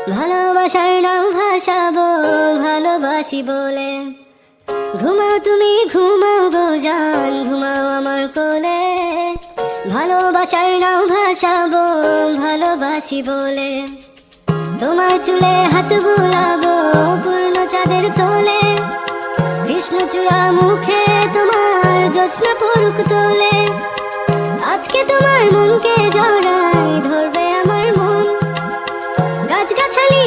ভালোবাসার নাও ভাসাবো ভালোবাসি বলে। ঘুমাও তুমি ঘুমাও গো জান, ঘুমাও আমার কোলে। ভালোবাসার নাও ভাসাবো ভালোবাসি বলে। তোমার চুলে হাত বুলাবো পূর্ণ চাঁদের তোলে। কৃষ্ণচূড়া মুখে তোমার জ্যোৎস্না পড়ুক তোলে। আজকে তোমার মনকে জড়াই ধরবে আমার মন। গাছগাছালি